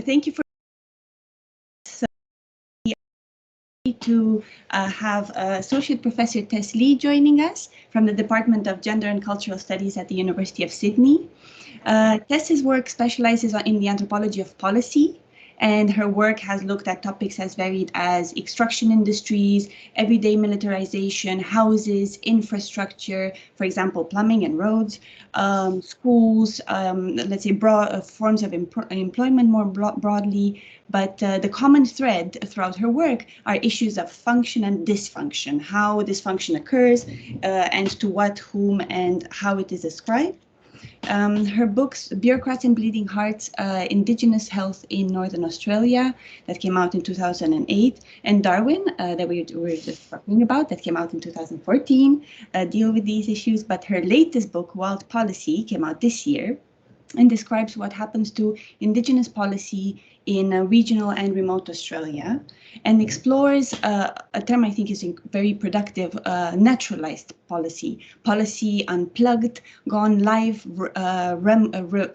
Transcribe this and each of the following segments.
Thank you for to have Associate Professor Tess joining us from the Department of Gender and Cultural Studies at the University of Sydney. Tess's work specializes in the anthropology of policy, and her work has looked at topics as varied as extraction industries, everyday militarization, houses, infrastructure, for example, plumbing and roads, schools, let's say broad forms of employment more broadly. But the common thread throughout her work are issues of function and dysfunction, how dysfunction occurs, and to what, whom, and how it is ascribed. Her books, Bureaucrats and Bleeding Hearts, Indigenous Health in Northern Australia, that came out in 2008, and Darwin, that we were just talking about, that came out in 2014, deal with these issues. But her latest book, Wild Policy, came out this year and describes what happens to Indigenous policy in regional and remote Australia, and explores a term I think is very productive, naturalized policy, policy unplugged, gone live,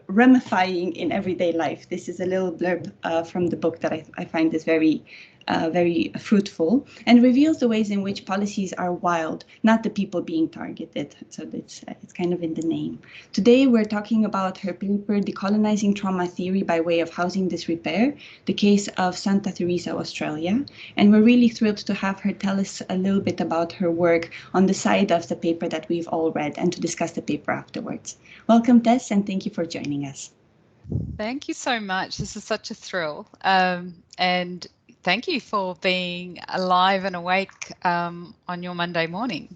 ramifying in everyday life. This is a little blurb from the book that I find is very fruitful, and reveals the ways in which policies are wild, not the people being targeted. So it's kind of in the name. Today we're talking about her paper, Decolonizing Trauma Theory by Way of Housing Disrepair, the case of Santa Teresa, Australia. And we're really thrilled to have her tell us a little bit about her work on the side of the paper that we've all read, and to discuss the paper afterwards. Welcome, Tess, and thank you for joining us. Thank you so much. This is such a thrill. And thank you for being alive and awake on your Monday morning.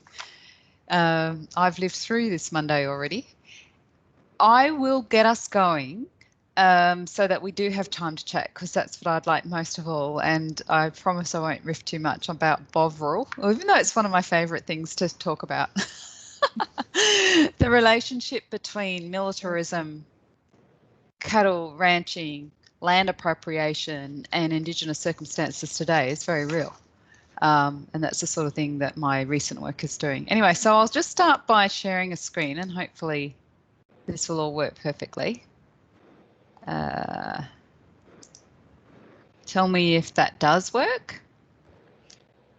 I've lived through this Monday already. I will get us going so that we do have time to chat, because that's what I'd like most of all. And I promise I won't riff too much about Bovril, even though it's one of my favourite things to talk about. The relationship between militarism, cattle ranching, land appropriation, and Indigenous circumstances today is very real. And that's the sort of thing that my recent work is doing. Anyway, so I'll just start by sharing a screen, and hopefully this will all work perfectly. Tell me if that does work.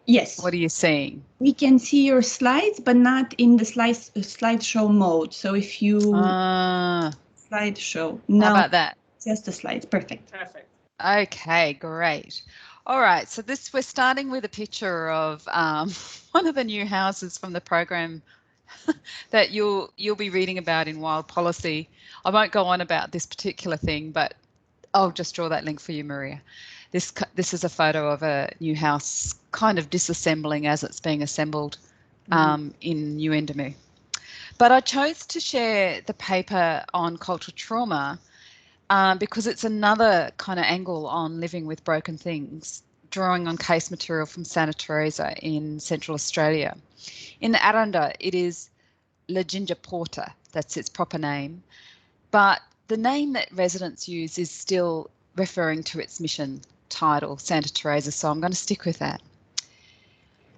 Yes. What are you seeing? We can see your slides, but not in the slideshow mode. So if you slideshow, no, how about that? Just the slides. Perfect. Okay, great. All right, so we're starting with a picture of one of the new houses from the program that you'll be reading about in Wild Policy. I won't go on about this particular thing, but I'll just draw that link for you, Maria. This is a photo of a new house kind of disassembling as it's being assembled in Yuendamu. But I chose to share the paper on cultural trauma because it's another kind of angle on living with broken things, drawing on case material from Santa Teresa in Central Australia. In the Aranda, it is La Ginger Porter, that's its proper name, but the name that residents use is still referring to its mission title, Santa Teresa, so I'm going to stick with that.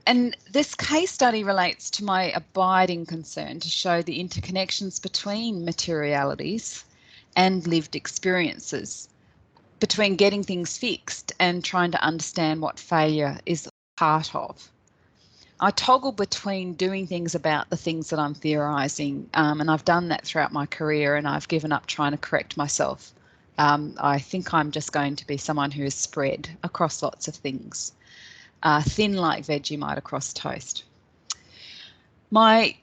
And this case study relates to my abiding concern to show the interconnections between materialities and lived experiences, between getting things fixed and trying to understand what failure is part of. I toggle between doing things about the things that I'm theorising, and I've done that throughout my career, and I've given up trying to correct myself. I think I'm just going to be someone who is spread across lots of things, thin like Vegemite across toast. My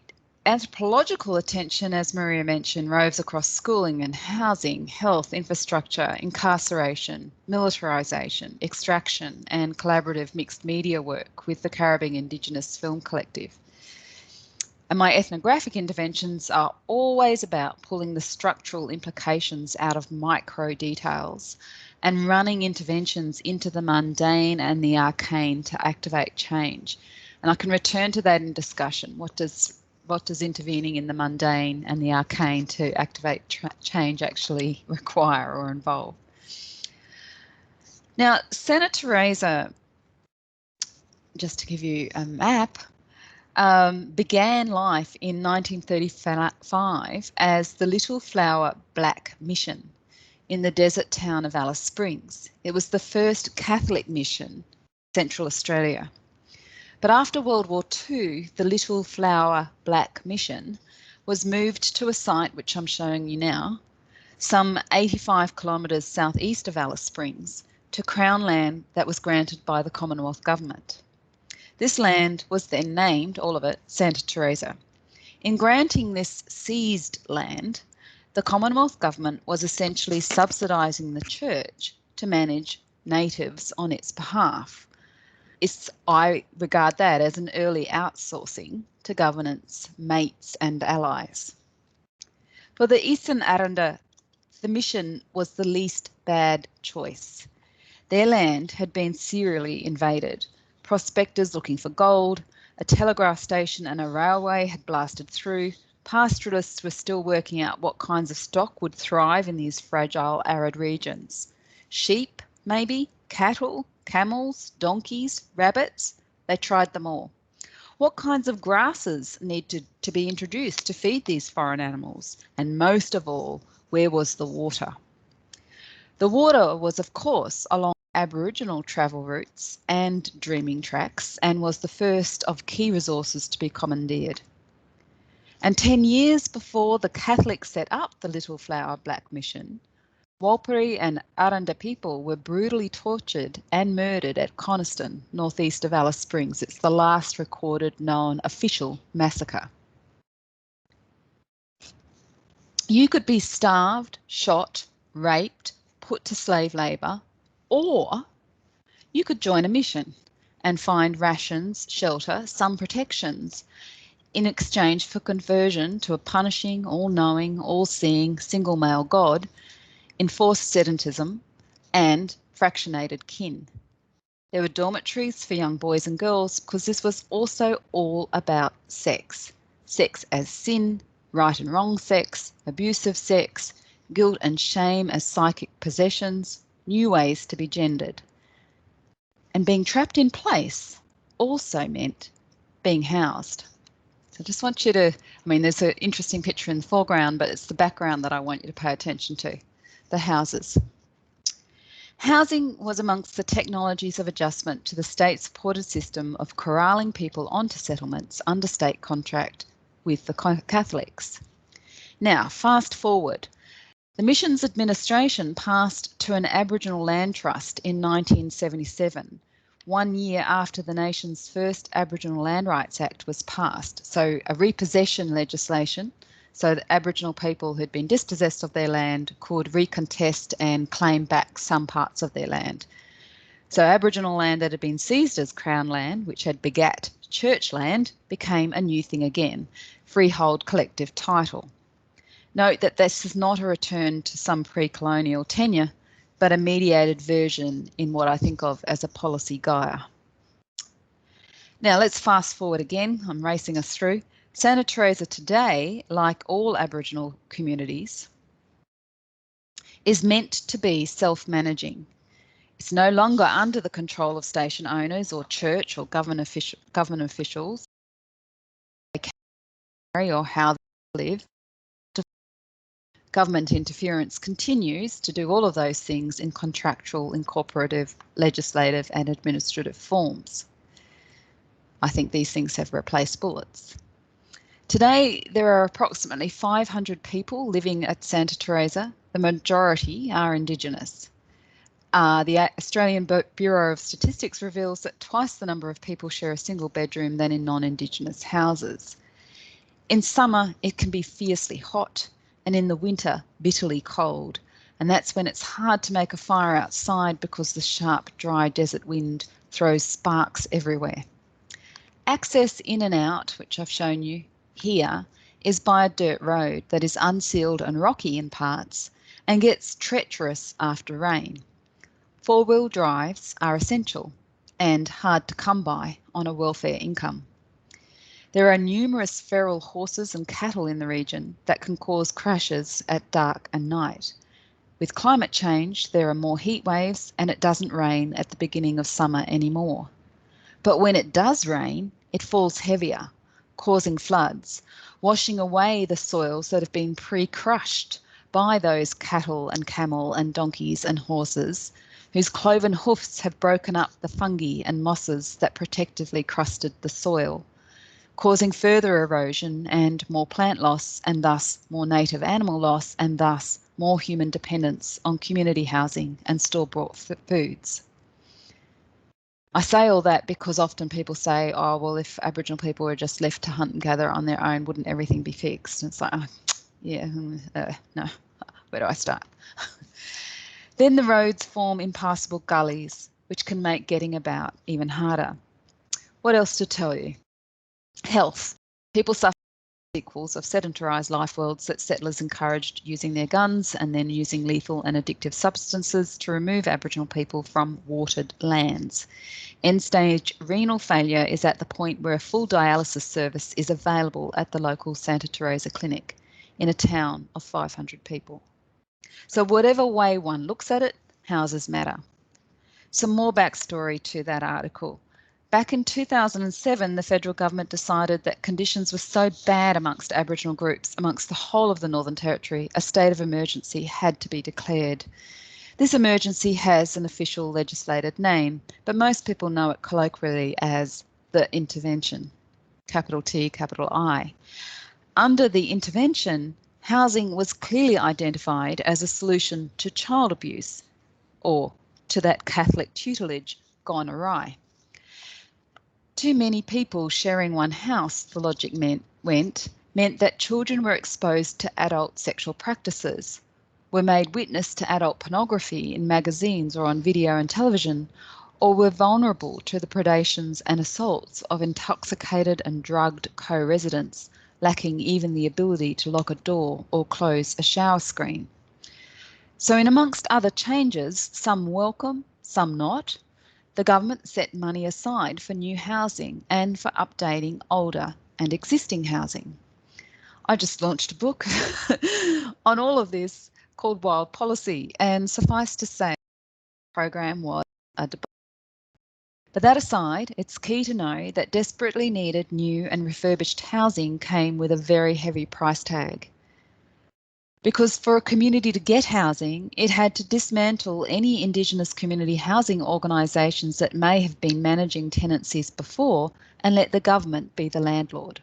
anthropological attention, as Maria mentioned, roves across schooling and housing, health, infrastructure, incarceration, militarisation, extraction, and collaborative mixed media work with the Caribbean Indigenous Film Collective. And my ethnographic interventions are always about pulling the structural implications out of micro details and running interventions into the mundane and the arcane to activate change. And I can return to that in discussion. What does intervening in the mundane and the arcane to activate change actually require or involve? Now, Santa Teresa, just to give you a map, began life in 1935 as the Little Flower Black Mission in the desert town of Alice Springs. It was the first Catholic mission in Central Australia. But after World War II, the Little Flower Black Mission was moved to a site which I'm showing you now, some 85 kilometres southeast of Alice Springs, to Crown land that was granted by the Commonwealth Government. This land was then named, all of it, Santa Teresa. In granting this seized land, the Commonwealth Government was essentially subsidising the church to manage natives on its behalf. I regard that as an early outsourcing to governance, mates and allies. For the Eastern Aranda, the mission was the least bad choice. Their land had been serially invaded. Prospectors looking for gold, a telegraph station and a railway had blasted through. Pastoralists were still working out what kinds of stock would thrive in these fragile arid regions. Sheep, maybe, cattle, camels, donkeys, rabbits, they tried them all. What kinds of grasses needed to be introduced to feed these foreign animals? And most of all, where was the water? The water was, of course, along Aboriginal travel routes and dreaming tracks, and was the first of key resources to be commandeered. And 10 years before the Catholics set up the Little Flower Black Mission, Warlpiri and Aranda people were brutally tortured and murdered at Coniston, northeast of Alice Springs. It's the last recorded known official massacre. You could be starved, shot, raped, put to slave labour, or you could join a mission and find rations, shelter, some protections in exchange for conversion to a punishing, all-knowing, all-seeing, single male God, enforced sedentism and fractionated kin. There were dormitories for young boys and girls because this was also all about sex. Sex as sin, right and wrong sex, abusive sex, guilt and shame as psychic possessions, new ways to be gendered. And being trapped in place also meant being housed. So I just want you to, there's an interesting picture in the foreground, but it's the background that I want you to pay attention to, the houses. Housing was amongst the technologies of adjustment to the state-supported system of corralling people onto settlements under state contract with the Catholics. Now, fast forward. The mission's administration passed to an Aboriginal land trust in 1977, 1 year after the nation's first Aboriginal Land Rights Act was passed. So a repossession legislation, so that Aboriginal people who'd been dispossessed of their land could recontest and claim back some parts of their land. So Aboriginal land that had been seized as Crown land, which had begat church land, became a new thing again, freehold collective title. Note that this is not a return to some pre-colonial tenure, but a mediated version in what I think of as a policy Gaia. Now let's fast forward again. I'm racing us through. Santa Teresa today, like all Aboriginal communities, is meant to be self-managing. It's no longer under the control of station owners or church or government officials or how they live. Government interference continues to do all of those things in contractual, incorporative, legislative and administrative forms. I think these things have replaced bullets. Today, there are approximately 500 people living at Santa Teresa. The majority are Indigenous. The Australian Bureau of Statistics reveals that twice the number of people share a single bedroom than in non-Indigenous houses. In summer, it can be fiercely hot, and in the winter, bitterly cold. And that's when it's hard to make a fire outside because the sharp, dry desert wind throws sparks everywhere. Access in and out, which I've shown you here, is by a dirt road that is unsealed and rocky in parts and gets treacherous after rain. Four-wheel drives are essential and hard to come by on a welfare income. There are numerous feral horses and cattle in the region that can cause crashes at dark and night. With climate change, there are more heat waves and it doesn't rain at the beginning of summer anymore. But when it does rain, it falls heavier, causing floods, washing away the soils that have been pre-crushed by those cattle and camel and donkeys and horses whose cloven hoofs have broken up the fungi and mosses that protectively crusted the soil, causing further erosion and more plant loss, and thus more native animal loss, and thus more human dependence on community housing and store-bought foods. I say all that because often people say, oh, well, if Aboriginal people were just left to hunt and gather on their own, wouldn't everything be fixed? And it's like, oh, yeah, no, where do I start? Then the roads form impassable gullies, which can make getting about even harder. What else to tell you? Health. People suffer sequels of sedentarised life worlds that settlers encouraged using their guns and then using lethal and addictive substances to remove Aboriginal people from watered lands. End-stage renal failure is at the point where a full dialysis service is available at the local Santa Teresa clinic in a town of 500 people. So whatever way one looks at it, houses matter. Some more backstory to that article. Back in 2007, the federal government decided that conditions were so bad amongst Aboriginal groups, amongst the whole of the Northern Territory, a state of emergency had to be declared. This emergency has an official legislated name, but most people know it colloquially as the intervention, capital T, capital I. Under the intervention, housing was clearly identified as a solution to child abuse, or to that Catholic tutelage gone awry. Too many people sharing one house, the logic meant that children were exposed to adult sexual practices, were made witness to adult pornography in magazines or on video and television, or were vulnerable to the predations and assaults of intoxicated and drugged co-residents, lacking even the ability to lock a door or close a shower screen. So in amongst other changes, some welcome, some not, the government set money aside for new housing and for updating older and existing housing. I just launched a book on all of this called Wild Policy, and suffice to say, the program was a debate. But that aside, it's key to know that desperately needed new and refurbished housing came with a very heavy price tag. Because for a community to get housing, it had to dismantle any Indigenous community housing organisations that may have been managing tenancies before and let the government be the landlord.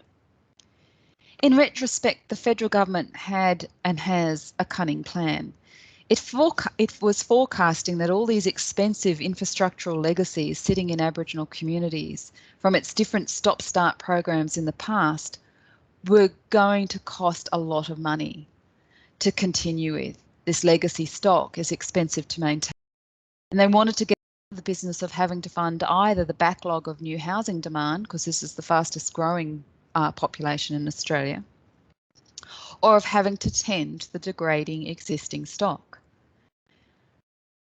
In retrospect, the federal government had and has a cunning plan. It was forecasting that all these expensive infrastructural legacies sitting in Aboriginal communities from its different stop-start programs in the past were going to cost a lot of money to continue with. This legacy stock is expensive to maintain. And they wanted to get out of the business of having to fund either the backlog of new housing demand, because this is the fastest growing population in Australia, or of having to tend the degrading existing stock.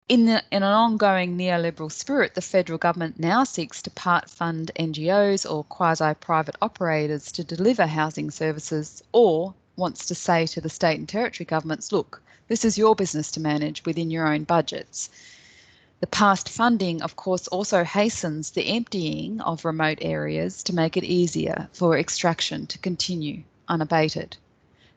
In an ongoing neoliberal spirit, the federal government now seeks to part fund NGOs or quasi-private operators to deliver housing services, or wants to say to the state and territory governments, look, this is your business to manage within your own budgets. The past funding, of course, also hastens the emptying of remote areas to make it easier for extraction to continue unabated.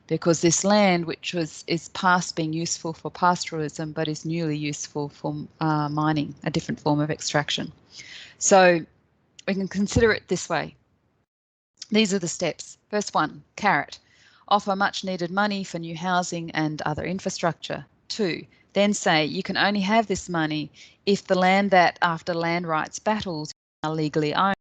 Because this land, which is past being useful for pastoralism, but is newly useful for mining, a different form of extraction. So we can consider it this way. These are the steps. First one, carrot. Offer much needed money for new housing and other infrastructure. 2, then say you can only have this money if the land that after land rights battles are legally owned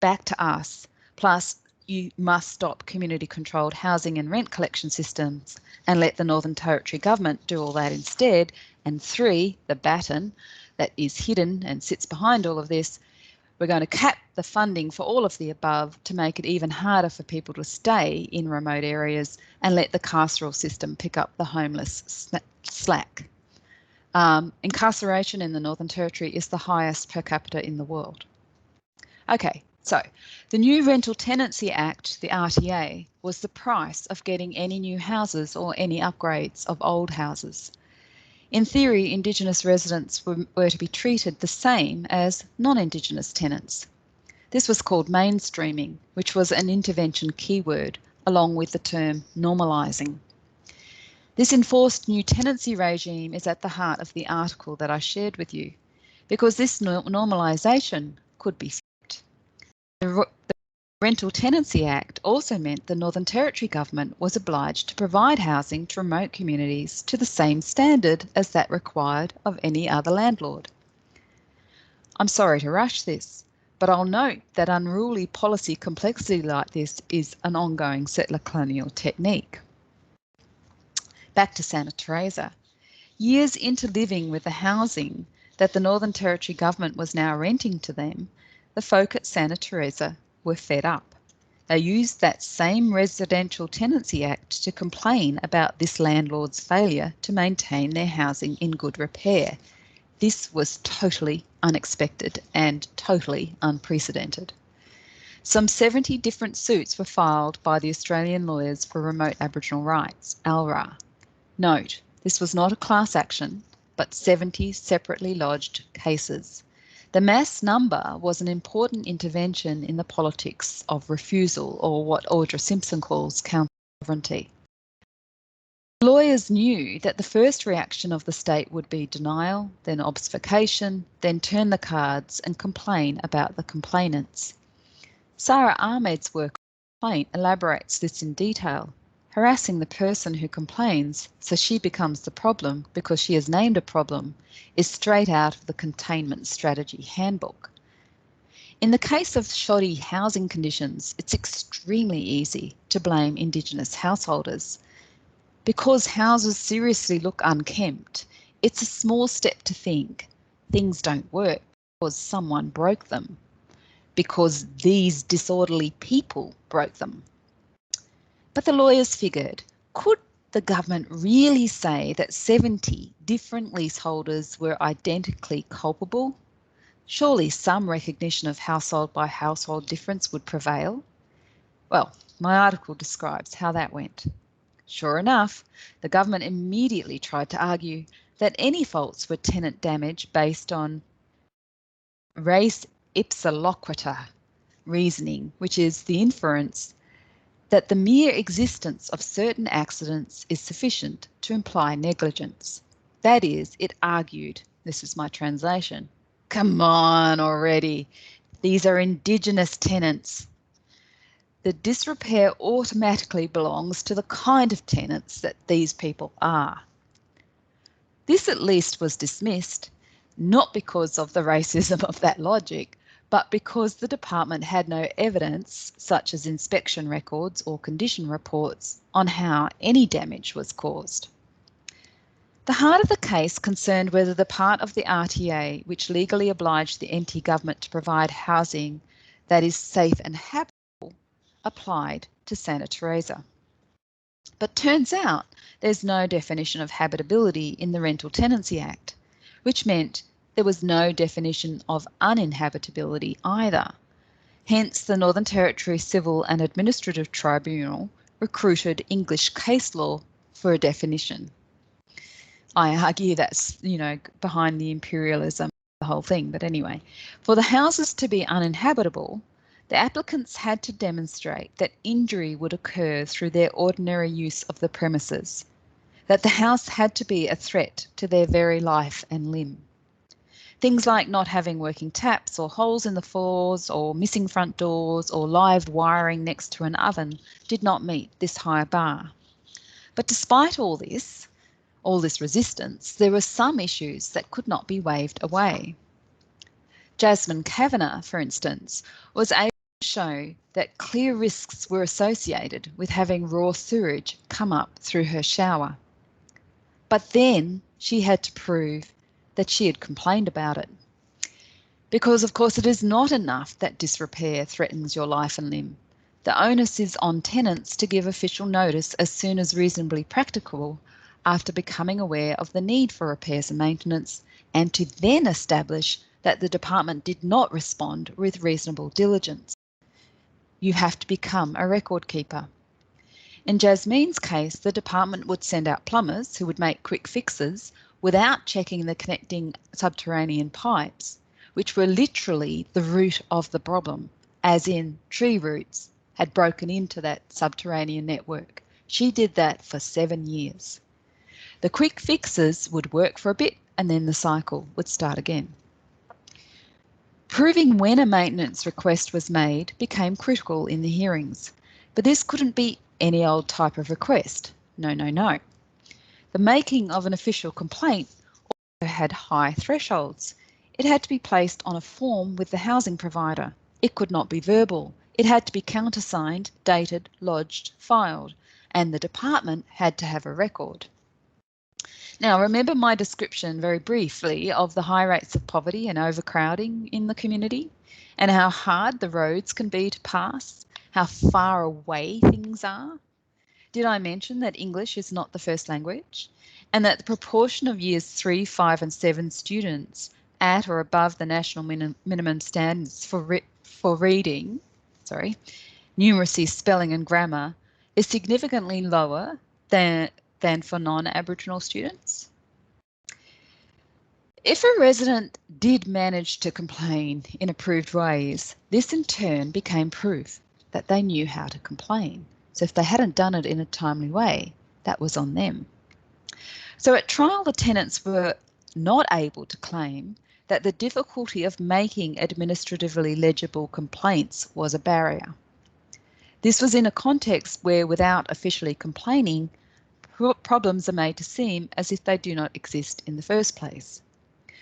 back to us, plus you must stop community controlled housing and rent collection systems and let the Northern Territory government do all that instead. And 3, the baton that is hidden and sits behind all of this, we're going to cap the funding for all of the above to make it even harder for people to stay in remote areas and let the carceral system pick up the homeless slack. Incarceration in the Northern Territory is the highest per capita in the world. Okay, so the new Rental Tenancy Act, the RTA, was the price of getting any new houses or any upgrades of old houses. In theory, Indigenous residents were to be treated the same as non-Indigenous tenants. This was called mainstreaming, which was an intervention keyword, along with the term normalising. This enforced new tenancy regime is at the heart of the article that I shared with you, because this normalisation could be flipped. The Rental Tenancy Act also meant the Northern Territory government was obliged to provide housing to remote communities to the same standard as that required of any other landlord. I'm sorry to rush this, but I'll note that unruly policy complexity like this is an ongoing settler colonial technique. Back to Santa Teresa. Years into living with the housing that the Northern Territory government was now renting to them, the folk at Santa Teresa were fed up. They used that same Residential Tenancy Act to complain about this landlord's failure to maintain their housing in good repair. This was totally unexpected and totally unprecedented. Some 70 different suits were filed by the Australian Lawyers for Remote Aboriginal Rights, ALRA. Note, this was not a class action, but 70 separately lodged cases. The mass number was an important intervention in the politics of refusal, or what Audra Simpson calls counter-sovereignty. Lawyers knew that the first reaction of the state would be denial, then obfuscation, then turn the cards and complain about the complainants. Sarah Ahmed's work on complaint elaborates this in detail. Harassing the person who complains so she becomes the problem because she has named a problem is straight out of the Containment Strategy Handbook. In the case of shoddy housing conditions, it's extremely easy to blame Indigenous householders. Because houses seriously look unkempt, it's a small step to think things don't work because someone broke them, because these disorderly people broke them. But the lawyers figured, could the government really say that 70 different leaseholders were identically culpable? Surely some recognition of household by household difference would prevail? Well, my article describes how that went. Sure enough, the government immediately tried to argue that any faults were tenant damage based on res ipsa loquitur reasoning, which is the inference that the mere existence of certain accidents is sufficient to imply negligence. That is, it argued, this is my translation, come on already, these are Indigenous tenants. The disrepair automatically belongs to the kind of tenants that these people are. This at least was dismissed, not because of the racism of that logic, but because the department had no evidence, such as inspection records or condition reports, on how any damage was caused. The heart of the case concerned whether the part of the RTA which legally obliged the NT government to provide housing that is safe and habitable applied to Santa Teresa. But turns out there's no definition of habitability in the Rental Tenancy Act, which meant there was no definition of uninhabitability either. Hence, the Northern Territory Civil and Administrative Tribunal recruited English case law for a definition. I argue that's, behind the imperialism, the whole thing, but anyway. For the houses to be uninhabitable, the applicants had to demonstrate that injury would occur through their ordinary use of the premises, that the house had to be a threat to their very life and limb. Things like not having working taps or holes in the floors or missing front doors or live wiring next to an oven did not meet this high bar. But despite all this resistance, there were some issues that could not be waved away. Jasmine Kavanagh, for instance, was able to show that clear risks were associated with having raw sewage come up through her shower. But then she had to prove that she had complained about it. Because, of course, it is not enough that disrepair threatens your life and limb. The onus is on tenants to give official notice as soon as reasonably practicable after becoming aware of the need for repairs and maintenance, and to then establish that the department did not respond with reasonable diligence. You have to become a record keeper. In Jasmine's case, the department would send out plumbers who would make quick fixes without checking the connecting subterranean pipes, which were literally the root of the problem, as in tree roots had broken into that subterranean network. She did that for 7 years. The quick fixes would work for a bit and then the cycle would start again. Proving when a maintenance request was made became critical in the hearings, but this couldn't be any old type of request. No, no, no. The making of an official complaint also had high thresholds. It had to be placed on a form with the housing provider. It could not be verbal. It had to be countersigned, dated, lodged, filed, and the department had to have a record. Now, remember my description very briefly of the high rates of poverty and overcrowding in the community and how hard the roads can be to pass, how far away things are? Did I mention that English is not the first language and that the proportion of years 3, 5 and 7 students at or above the national minimum standards for reading, numeracy, spelling and grammar is significantly lower than for non-Aboriginal students? If a resident did manage to complain in approved ways, this in turn became proof that they knew how to complain. So if they hadn't done it in a timely way, that was on them. So at trial, the tenants were not able to claim that the difficulty of making administratively legible complaints was a barrier. This was in a context where, without officially complaining, problems are made to seem as if they do not exist in the first place.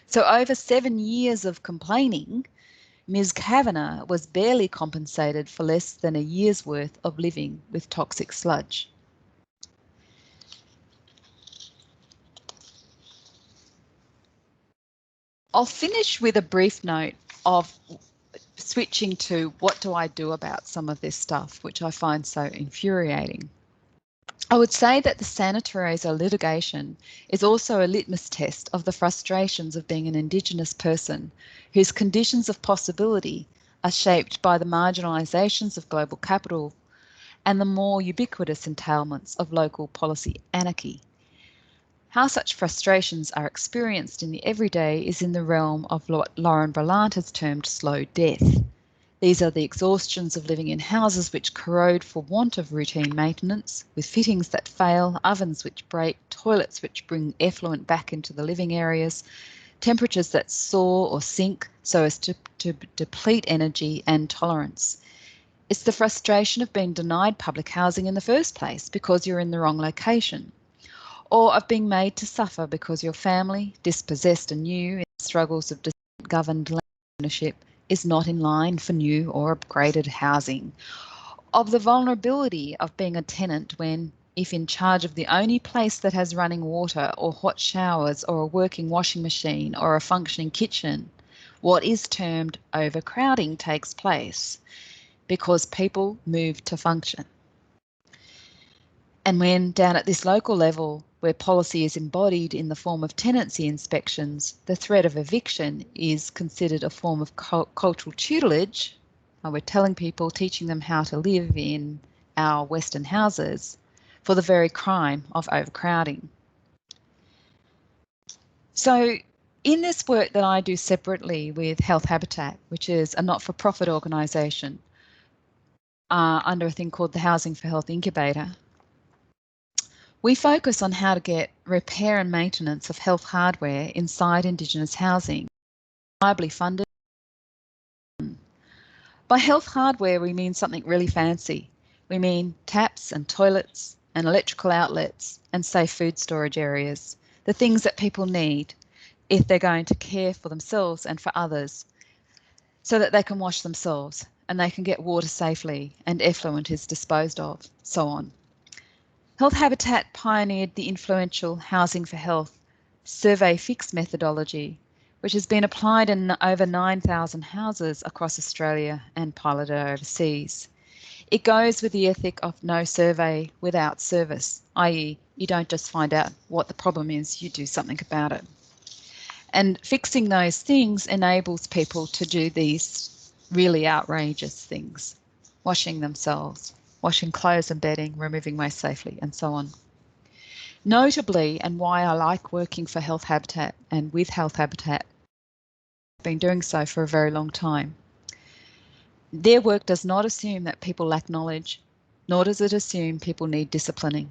So over 7 years of complaining, Ms. Kavanagh was barely compensated for less than a year's worth of living with toxic sludge. I'll finish with a brief note of switching to what do I do about some of this stuff, which I find so infuriating. I would say that the sanitarizer litigation is also a litmus test of the frustrations of being an Indigenous person whose conditions of possibility are shaped by the marginalisations of global capital and the more ubiquitous entailments of local policy anarchy. How such frustrations are experienced in the everyday is in the realm of what Lauren Berlant has termed slow death. These are the exhaustions of living in houses which corrode for want of routine maintenance, with fittings that fail, ovens which break, toilets which bring effluent back into the living areas, temperatures that soar or sink so as to deplete energy and tolerance. It's the frustration of being denied public housing in the first place because you're in the wrong location, or of being made to suffer because your family, dispossessed anew in the struggles of governed land ownership, is not in line for new or upgraded housing, of the vulnerability of being a tenant when, if in charge of the only place that has running water or hot showers or a working washing machine or a functioning kitchen, what is termed overcrowding takes place because people move to function. And when down at this local level, where policy is embodied in the form of tenancy inspections, the threat of eviction is considered a form of cultural tutelage, and we're telling people, teaching them how to live in our Western houses for the very crime of overcrowding. So in this work that I do separately with Health Habitat, which is a not-for-profit organisation under a thing called the Housing for Health Incubator, we focus on how to get repair and maintenance of health hardware inside Indigenous housing reliably funded. By health hardware, we mean something really fancy. We mean taps and toilets and electrical outlets and safe food storage areas, the things that people need if they're going to care for themselves and for others, so that they can wash themselves and they can get water safely and effluent is disposed of, so on. Health Habitat pioneered the influential Housing for Health survey fix methodology, which has been applied in over 9,000 houses across Australia and piloted overseas. It goes with the ethic of no survey without service, i.e. you don't just find out what the problem is, you do something about it. And fixing those things enables people to do these really outrageous things, washing themselves, washing clothes and bedding, removing waste safely, and so on. Notably, and why I like working for Health Habitat and with Health Habitat, I've been doing so for a very long time. Their work does not assume that people lack knowledge, nor does it assume people need disciplining.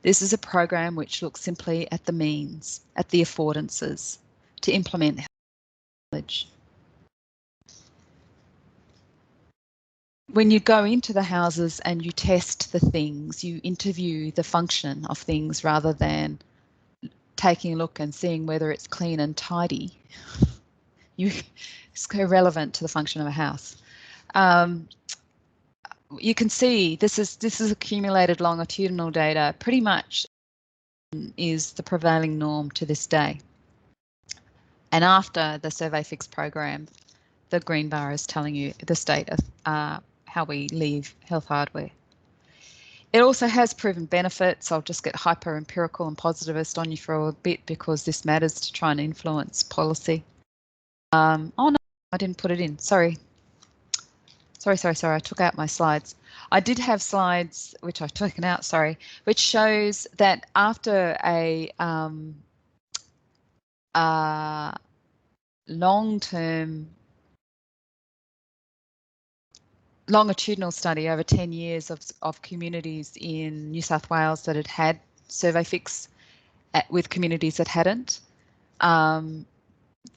This is a program which looks simply at the means, at the affordances to implement knowledge. When you go into the houses and you test the things, you interview the function of things rather than taking a look and seeing whether it's clean and tidy. It's irrelevant to the function of a house. You can see this is accumulated longitudinal data. Pretty much is the prevailing norm to this day. And after the survey fix program, the green bar is telling you the state of how we leave health hardware. It also has proven benefits. I'll just get hyper empirical and positivist on you for a bit because this matters to try and influence policy. Oh no, I didn't put it in. Sorry. I took out my slides. I did have slides, which I've taken out, sorry, which shows that after a long-term longitudinal study over 10 years of communities in New South Wales that had survey fix with communities that hadn't,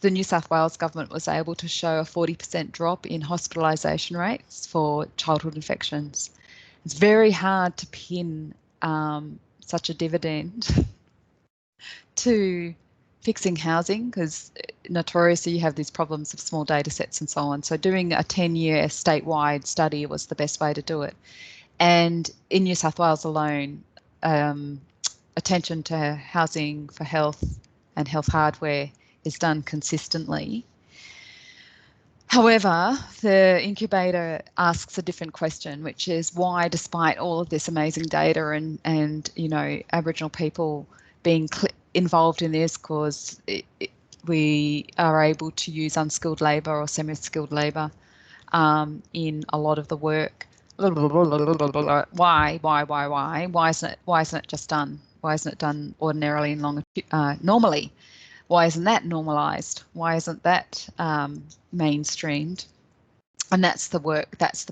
the New South Wales government was able to show a 40% drop in hospitalisation rates for childhood infections. It's very hard to pin such a dividend to fixing housing because notoriously you have these problems of small data sets and so on. So doing a 10-year statewide study was the best way to do it. And in New South Wales alone, attention to housing for health and health hardware is done consistently. However, the incubator asks a different question, which is why, despite all of this amazing data and you know, Aboriginal people being involved in this because we are able to use unskilled labour or semi-skilled labour in a lot of the work. Why? Why isn't it just done? Why isn't it done ordinarily and normally? Why isn't that normalised? Why isn't that mainstreamed? And that's the work. That's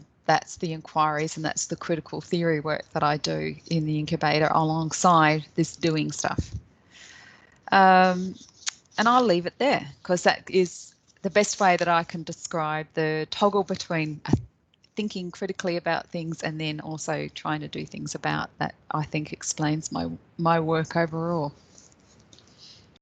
the inquiries, and that's the critical theory work that I do in the incubator alongside this doing stuff. And I'll leave it there because that is the best way that I can describe the toggle between thinking critically about things and then also trying to do things about that. I think explains my work overall.